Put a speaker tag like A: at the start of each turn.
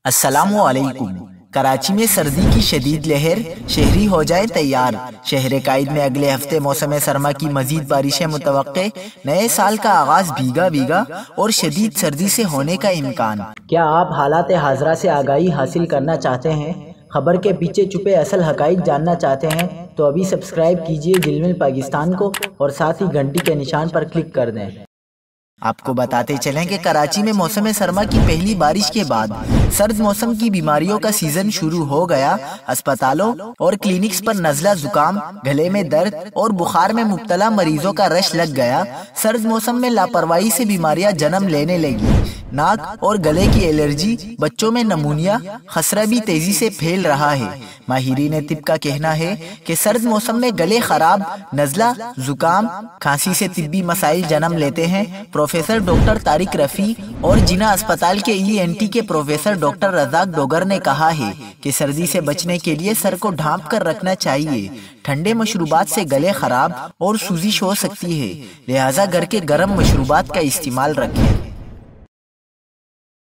A: السلام علیکم۔ کراچی میں سردی کی شدید لہر، شہری ہو جائے تیار۔ شہر قائد میں اگلے ہفتے موسم سرما کی مزید بارشیں متوقع۔ نئے سال کا آغاز بھیگا بھیگا اور شدید سردی سے ہونے کا امکان۔ کیا آپ حالات حاضرہ سے آگاہی حاصل کرنا چاہتے ہیں؟ خبر کے پیچھے چھپے اصل حقائق جاننا چاہتے ہیں تو ابھی سبسکرائب کیجئے جلمل پاکستان کو اور ساتھ ہی گھنٹی کے نشان پر کلک کر دیں۔ آپ کو بتاتے چلیں کہ کراچی میں موسم سرما کی پہلی بارش کے بعد سرد موسم کی بیماریوں کا سیزن شروع ہو گیا۔ اسپتالوں اور کلینکس پر نزلہ زکام، گلے میں درد اور بخار میں مبتلا مریضوں کا رش لگ گیا۔ سرد موسم میں لاپرواہی سے بیماریاں جنم لینے لگی۔ ناک اور گلے کی الرجی، بچوں میں نمونیا، خسرہ بھی تیزی سے پھیل رہا ہے۔ ماہرین طب کا کہنا ہے کہ سرد موسم میں گلے خراب، نزلہ، زکام، کھانسی سے طبی مسائل جنم لیتے ہیں۔ پروفیسر ڈاکٹر طارق رفیع اور جناح اسپتال کے ENT کے پروفیسر ڈاکٹر رزاق ڈوگر نے کہا ہے کہ سردی سے بچنے کے لیے سر کو ڈھانپ کر رکھنا چاہیے۔ ٹھنڈے مشروبات سے گلے خراب اور سوزش ہو سکتی ہے، لہٰذا گھر کے گرم مشروبات کا استعمال رکھیں۔